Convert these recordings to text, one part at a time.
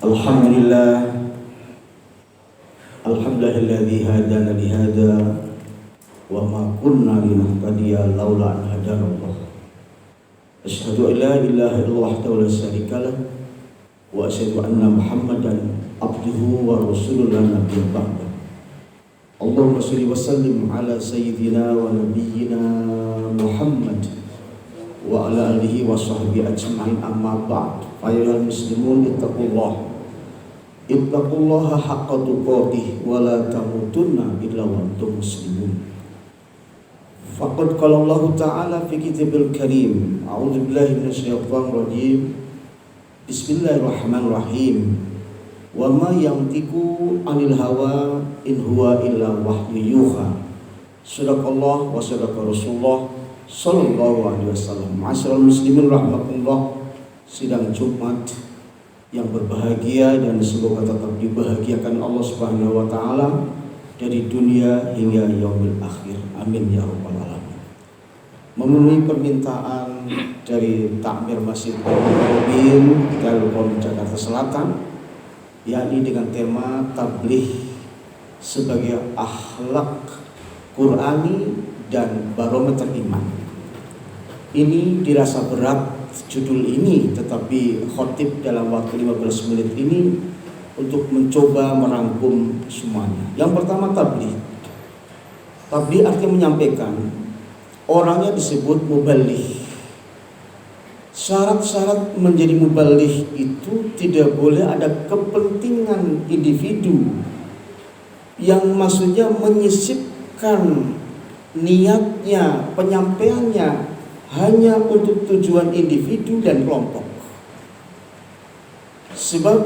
Alhamdulillah, alhamdulillahilladzi hadana lihada wa ma kunna linahtadiya laula an hadana Allah. Asyhadu an la ilaha illallah wahdahu la syarika lah wa asyhadu anna Muhammadan abduhu wa rasuluhu la nabiyya ba'da. Allahumma shalli wa sallim ala sayyidina wa nabiyyina Muhammad wa ala alihi wa sahbihi ajma'in, amma ba'd. Ayyuhal muslimun ittaqullaha haqqa tuqatih wa la tamutunna illa wa antum muslimun. Faqad qala Allah Ta'ala fi kitabil karim, a'udzu billahi minasyaitonir rajim. Bismillahirrahmanirrahim. Wa ma yantiqu 'anil hawa in huwa illa wahyu yuha. Sadaqallah wa sadaqa Rasulullah sallallahu alaihi wasallam. Ma'asyiral muslimin rahimakumullah. Sidang Jumat yang berbahagia dan semoga tetap dibahagiakan Allah Subhanahu wa taala dari dunia hingga yaumil akhir. Amin ya rabbal alamin. Memenuhi permintaan dari Takmir Masjid Al-Mubin Telkom Jakarta Selatan, yakni dengan tema tabligh sebagai akhlak Qur'ani dan barometer iman. Ini dirasa berat judul ini, tetapi khotib dalam waktu 15 menit ini untuk mencoba merangkum semuanya. Yang pertama, tabligh. Tabligh artinya menyampaikan. Orangnya disebut muballigh. Syarat-syarat menjadi muballigh itu tidak boleh ada kepentingan individu, yang maksudnya menyisipkan niatnya, penyampaiannya hanya untuk tujuan individu dan kelompok. Sebab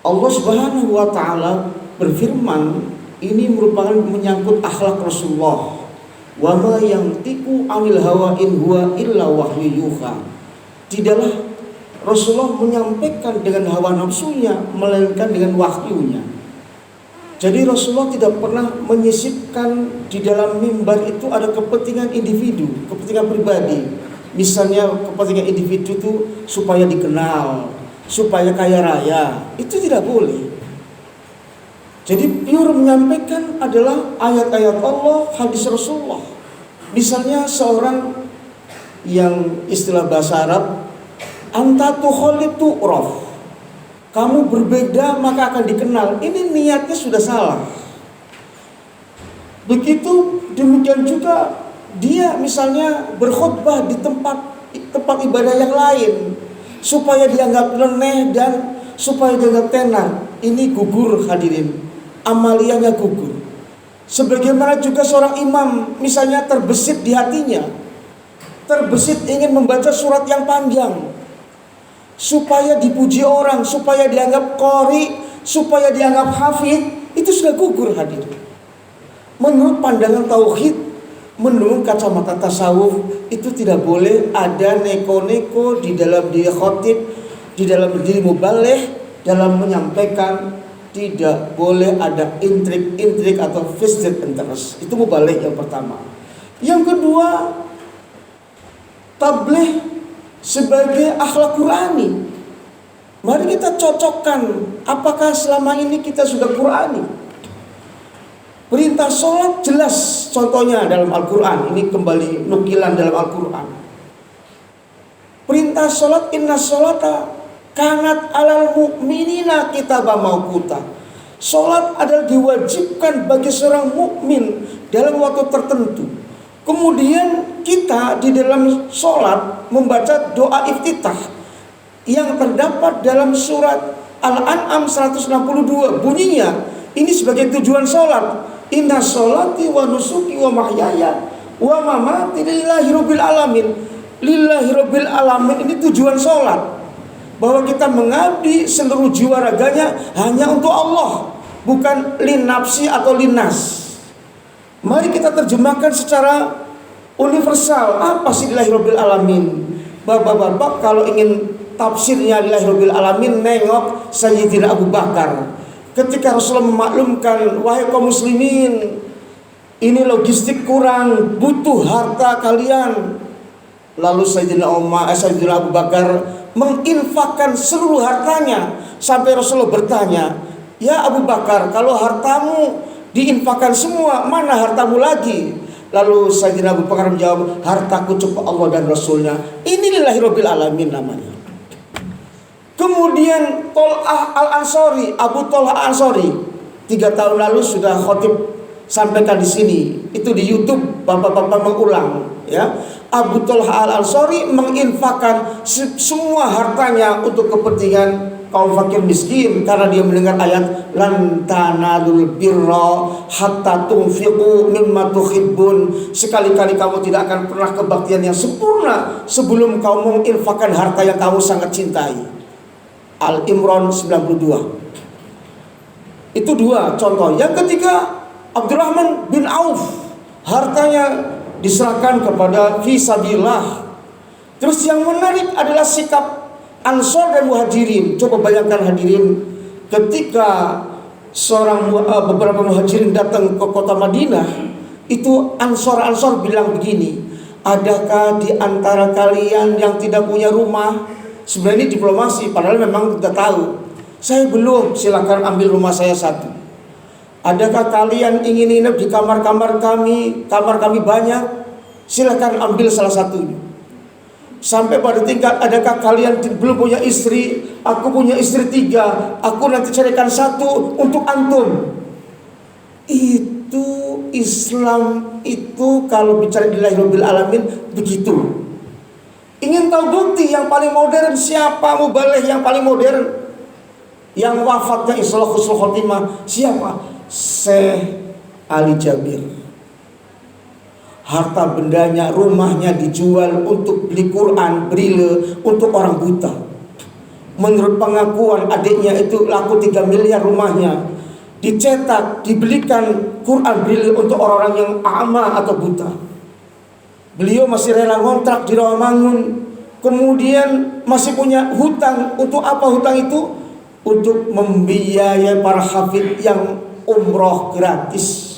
Allah Subhanahu wa taala berfirman, ini merupakan menyangkut akhlak Rasulullah. Wa ma yantiqu 'anil hawa in huwa illa wahyu yuha. Tidaklah Rasulullah menyampaikan dengan hawa nafsunya, melainkan dengan wahyunya. Jadi Rasulullah tidak pernah menyisipkan di dalam mimbar itu ada kepentingan individu, kepentingan pribadi. Misalnya kepentingan individu itu supaya dikenal, supaya kaya raya. Itu tidak boleh. Jadi pure menyampaikan adalah ayat-ayat Allah, hadis Rasulullah. Misalnya seorang yang istilah bahasa Arab, anta tukhalitu uraf. Kamu berbeda maka akan dikenal. Ini niatnya sudah salah. Begitu demikian juga dia misalnya berkhutbah di tempat ibadah yang lain supaya dianggap leneh dan supaya dianggap tenar. Ini gugur hadirin. Amaliyahnya gugur. Sebagaimana juga seorang imam misalnya terbesit di hatinya, terbesit ingin membaca surat yang panjang supaya dipuji orang, supaya dianggap qori, supaya dianggap hafid, itu sudah gugur hadirin. Menurut pandangan tauhid, menurut kacamata tasawuf, itu tidak boleh ada neko-neko di dalam diri khotib, di dalam diri mubaligh, dalam menyampaikan. Tidak boleh ada intrik-intrik atau vested interest. Itu mubaligh yang pertama. Yang kedua, tabligh sebagai akhlak Qur'ani. Mari kita cocokkan, apakah selama ini kita sudah Qur'ani? Perintah sholat jelas contohnya dalam Al-Quran. Ini kembali nukilan dalam Al-Quran. Perintah sholat, inna sholata kanat alal mu'minina kitabam mauquta. Sholat adalah diwajibkan bagi seorang mukmin dalam waktu tertentu. Kemudian kita di dalam sholat membaca doa iftitah yang terdapat dalam surat Al-An'am 162. Bunyinya ini sebagai tujuan sholat. Inna sholati wa nusuki wa mahyaya wa mamati lillahi rabbil alamin. Lillahi rabbil alamin, ini tujuan sholat. Bahwa kita mengabdi seluruh jiwa raganya hanya untuk Allah, bukan linafsi atau linas. Mari kita terjemahkan secara universal. Apa sih lillahi rabbil alamin? Bapak-bapak kalau ingin tafsirnya lillahi rabbil alamin, nengok Sayyidina Abu Bakar. Ketika Rasulullah memaklumkan, wahai kaum muslimin, ini logistik kurang, butuh harta kalian. Lalu Sayyidina Abu Bakar menginfakkan seluruh hartanya. Sampai Rasulullah bertanya, "Ya Abu Bakar, kalau hartamu diinfakkan semua, mana hartamu lagi?" Lalu Sayyidina Abu Bakar menjawab, "Hartaku cukup Allah dan Rasulnya." Ini lillahi rabbil alamin namanya. Kemudian Tol'ah Al-Ansari, Abu Tol'ah Al-Ansari, 3 tahun lalu sudah khotib sampaikan di sini. Itu di YouTube, bapak-bapak mengulang, ya. Abu Tol'ah Al-Ansari menginfakkan semua hartanya untuk kepentingan kaum fakir miskin, karena dia mendengar ayat lan tanalul birra hatta tunfiqu mimma tuhibbun. Sekali-kali kamu tidak akan pernah kebaktian yang sempurna sebelum kamu menginfakkan harta yang kamu sangat cintai. Al-Imran 92. Itu 2 contoh. Yang ketiga, Abdurrahman bin Auf, hartanya diserahkan kepada fisabilillah. Terus yang menarik adalah sikap Ansor dan Muhajirin. Coba bayangkan hadirin, ketika beberapa Muhajirin datang ke kota Madinah, itu Ansor bilang begini, "Adakah di antara kalian yang tidak punya rumah?" Sebenarnya ini diplomasi, padahal memang kita tahu. "Saya belum, silakan ambil rumah saya 1. Adakah kalian ingin nginep di kamar-kamar kami? Kamar kami banyak, silakan ambil salah satunya." Sampai pada tingkat, "Adakah kalian belum punya istri? Aku punya istri 3, aku nanti carikan 1 untuk antum." Itu Islam itu kalau bicara lillahi rabbil alamin begitu. Ingin tahu bukti yang paling modern siapa? Mubaligh yang paling modern, yang wafatnya Islah Husnul Khotimah, siapa? Syekh Ali Jabir. Harta bendanya, rumahnya dijual untuk beli Quran, Braille untuk orang buta. Menurut pengakuan adiknya itu laku 3 miliar rumahnya. Dicetak, dibelikan Quran Braille untuk orang-orang yang ama atau buta. Beliau masih rela ngontrak di Rawamangun. Kemudian masih punya hutang. Untuk apa hutang itu? Untuk membiayai para hafid yang umroh gratis.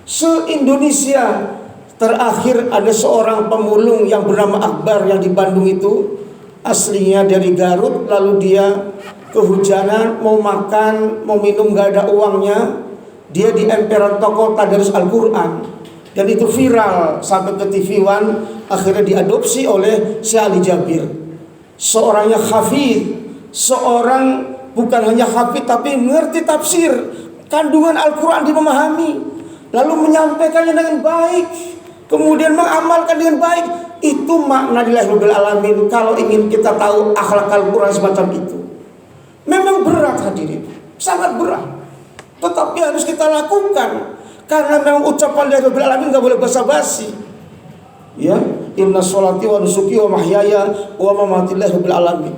Se-Indonesia terakhir ada seorang pemulung yang bernama Akbar yang di Bandung itu, aslinya dari Garut, lalu dia kehujanan, mau makan, mau minum, gak ada uangnya. Dia di emperan toko tadarus Al-Quran, dan itu viral sampai ke TV One. Akhirnya diadopsi oleh Syekh Ali Jabir. Seorangnya hafid, seorang bukan hanya hafid tapi mengerti tafsir, kandungan Al-Quran dimemahami, lalu menyampaikannya dengan baik, kemudian mengamalkan dengan baik. Itu makna lillahi rabbil alamin. Kalau ingin kita tahu akhlak Al-Quran semacam itu, memang berat hadirin, sangat berat, tetapi harus kita lakukan, karena memang ucapan lillahi rabbil alamin gak boleh basa-basi. Ya, inna sholati wa nusuki wa mahyaya wa mamati lillahi rabbil alamin.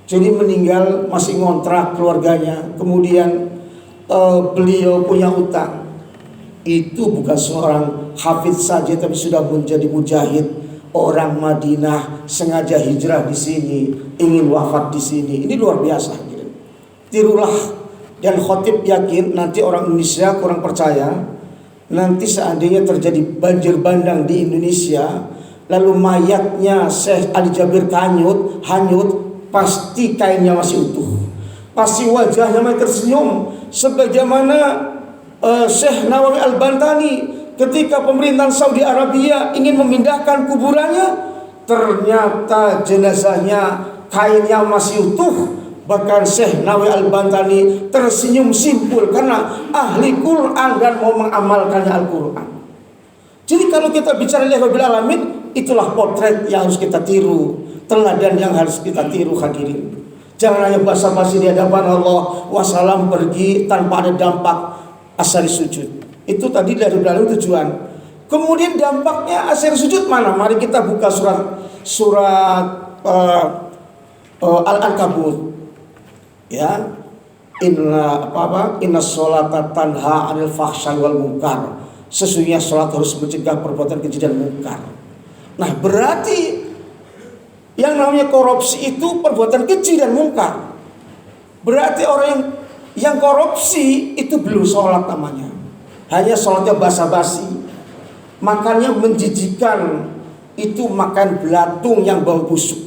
Jadi meninggal masih ngontrak keluarganya, kemudian beliau punya utang. Itu bukan seorang hafidz saja, tapi sudah menjadi mujahid. Orang Madinah sengaja hijrah di sini, ingin wafat di sini. Ini luar biasa. Tirulah, dan khotib yakin nanti orang Indonesia kurang percaya. Nanti seandainya terjadi banjir bandang di Indonesia, lalu mayatnya Syekh Ali Jabir hanyut, pasti kainnya masih utuh, pasti wajahnya masih tersenyum, sebagaimana Syekh Nawawi Al-Bantani ketika pemerintahan Saudi Arabia ingin memindahkan kuburannya, ternyata jenazahnya kainnya masih utuh. Bahkan Syekh Nawawi Al-Bantani tersenyum simpul karena ahli Quran dan mau mengamalkannya Al-Quran. Jadi kalau kita bicara lillahi rabbil alamin, itulah potret yang harus kita tiru, teladan yang harus kita tiru hadirin. Jangan hanya basa-basi di hadapan Allah, wassalam, pergi tanpa ada dampak asari sujud. Itu tadi dari dalam tujuan. Kemudian dampaknya asari sujud mana? Mari kita buka surat Al-Ankabut. Ya, inna sholata tanha 'anil fahsya'i wal munkar. Sesungguhnya sholat harus mencegah perbuatan keji dan munkar. Nah, berarti yang namanya korupsi itu perbuatan keji dan munkar. Berarti orang yang korupsi itu belum sholat namanya. Hanya sholatnya basa-basi, makannya menjijikan, itu makan belatung yang bau busuk.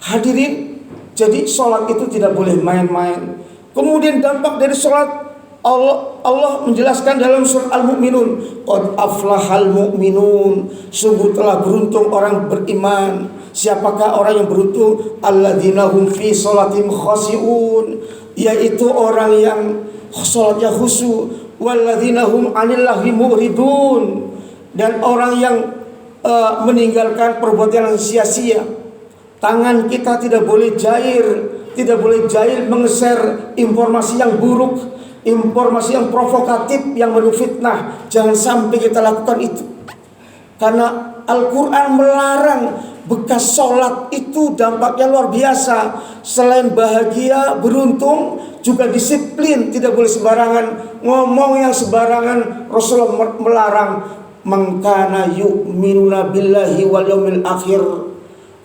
Hadirin, jadi sholat itu tidak boleh main-main. Kemudian dampak dari sholat, Allah menjelaskan dalam surat Al-Mu'minun, qad aflahal mu'minun, sungguh telah beruntung orang beriman. Siapakah orang yang beruntung? Alladzina hum fi sholatim khashi'un, yaitu orang yang sholatnya khusyuk. Walladzina hum 'anil lahwi mu'ridun, dan orang yang meninggalkan perbuatan yang sia-sia. Tangan kita tidak boleh jahil meng-share informasi yang buruk, informasi yang provokatif, yang menfitnah. Jangan sampai kita lakukan itu. Karena Al-Quran melarang. Bekas sholat itu dampaknya luar biasa. Selain bahagia, beruntung, juga disiplin. Tidak boleh sembarangan ngomong yang sembarangan. Rasulullah melarang, man kana yu'minuna billahi wal yaumil akhir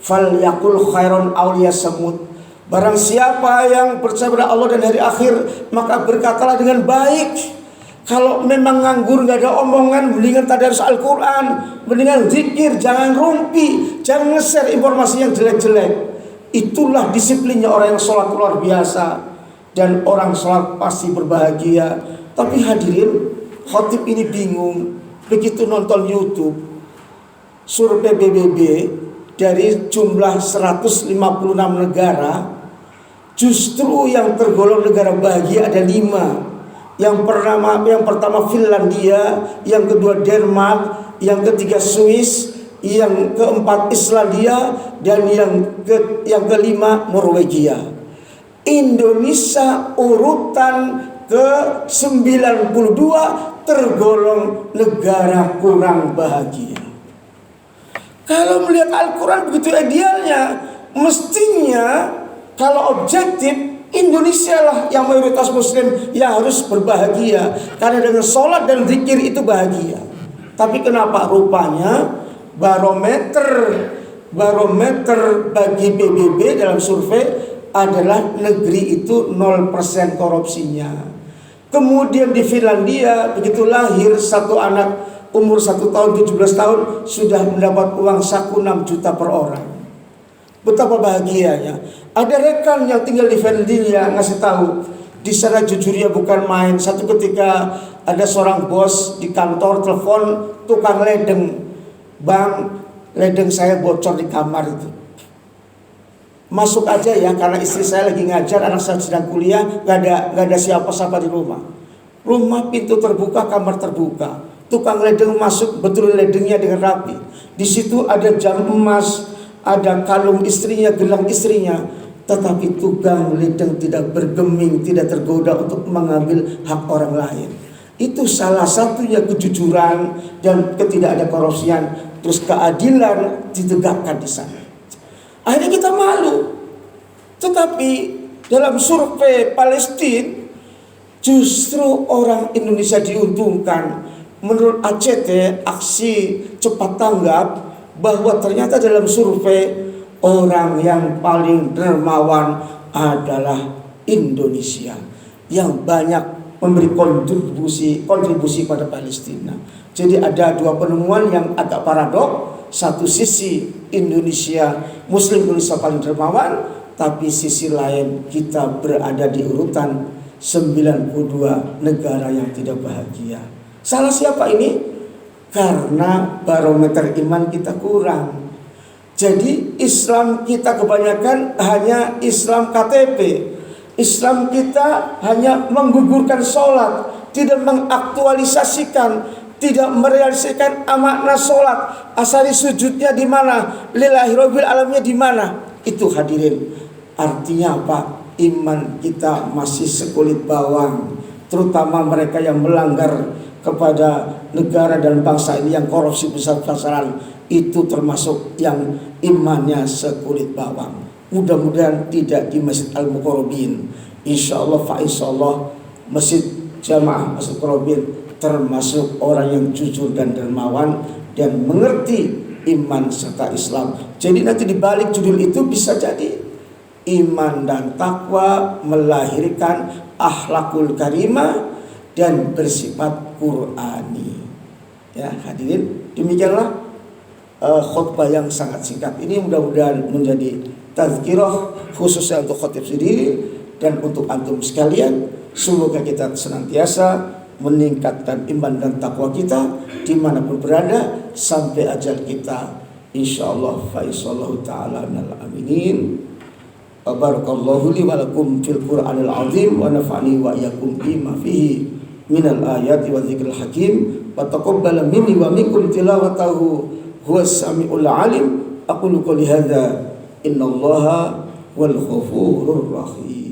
falyaqul khairan aw liyasmut. Barang siapa yang percaya pada Allah dan hari akhir, maka berkatalah dengan baik. Kalau memang nganggur, gak ada omongan, mendingan tadarus Al-Quran, mendingan zikir, jangan rumpi, jangan nge-share informasi yang jelek-jelek. Itulah disiplinnya orang yang sholat luar biasa. Dan orang sholat pasti berbahagia. Tapi hadirin, khotib ini bingung. Begitu nonton YouTube, survei PBB, dari jumlah 156 negara, justru yang tergolong negara bahagia ada 5. Yang pertama Finlandia, yang kedua Denmark, yang ketiga Swiss, yang keempat Islandia, dan yang kelima Norwegia. Indonesia urutan ke-92 tergolong negara kurang bahagia. Kalau melihat Al-Quran begitu idealnya, mestinya kalau objektif, Indonesia lah yang mayoritas muslim yang harus berbahagia. Karena dengan sholat dan zikir itu bahagia. Tapi kenapa? Rupanya barometer bagi PBB dalam survei adalah negeri itu 0% korupsinya. Kemudian di Finlandia, begitu lahir satu anak umur 1 tahun 17 tahun sudah mendapat uang saku 6 juta per orang. Betapa bahagianya. Ada rekan yang tinggal di Finlandia ngasih tahu, di sana jujurnya bukan main. Satu ketika ada seorang bos di kantor telepon tukang ledeng, "Bang, ledeng saya bocor di kamar itu. Masuk aja ya, karena istri saya lagi ngajar, anak saya sedang kuliah, gak ada siapa-siapa di rumah." Rumah pintu terbuka, kamar terbuka. Tukang ledeng masuk, betul ledengnya dengan rapi. Di situ ada jam emas, ada kalung istrinya, gelang istrinya. Tetapi tukang ledeng tidak bergeming, tidak tergoda untuk mengambil hak orang lain. Itu salah satunya kejujuran dan ketidakada korupsian. Terus keadilan ditegakkan di sana. Akhirnya kita malu. Tetapi dalam survei Palestina, justru orang Indonesia diuntungkan. Menurut ACT, aksi cepat tanggap, bahwa ternyata dalam survei orang yang paling dermawan adalah Indonesia, yang banyak memberi kontribusi pada Palestina. Jadi ada 2 penemuan yang agak paradok. Satu sisi Indonesia, Muslim Indonesia paling dermawan, tapi sisi lain kita berada di urutan 92 negara yang tidak bahagia. Salah siapa ini? Karena barometer iman kita kurang. Jadi Islam kita kebanyakan hanya Islam KTP. Islam kita hanya menggugurkan sholat, tidak mengaktualisasikan, tidak merealisasikan makna sholat. Asari sujudnya di mana? Lillahi rabbil alamnya di mana? Itu hadirin. Artinya apa? Iman kita masih sekulit bawang. Terutama mereka yang melanggar kepada negara dan bangsa ini, yang korupsi besar-besaran, itu termasuk yang imannya sekulit bawang. Mudah-mudahan tidak di Masjid Al-Muqarrabin. Insyaallah Masjid Jamaah Masjid Al-Muqarrabin termasuk orang yang jujur dan dermawan dan mengerti iman serta Islam. Jadi nanti dibalik judul itu bisa jadi iman dan takwa melahirkan akhlakul karimah dan bersifat Qur'ani. Ya hadirin, demikianlah khutbah yang sangat singkat ini mudah-mudahan menjadi tazkirah khususnya untuk khotib sendiri dan untuk antum sekalian. Semoga kita senantiasa meningkatkan iman dan takwa kita dimanapun berada sampai ajal kita, insyaallah. Faisallahu ta'ala minal aminin. Barakallahu li wa lakum fil Qur'anil azim wa nafa'ani wa iyyakum bima fihi minal ayati wa dzikril hakim wa taqabbala minni wa minkum tilawatahu huwas samiul alim. Aqulu qouli hadza innallaha wal ghafurur rahim.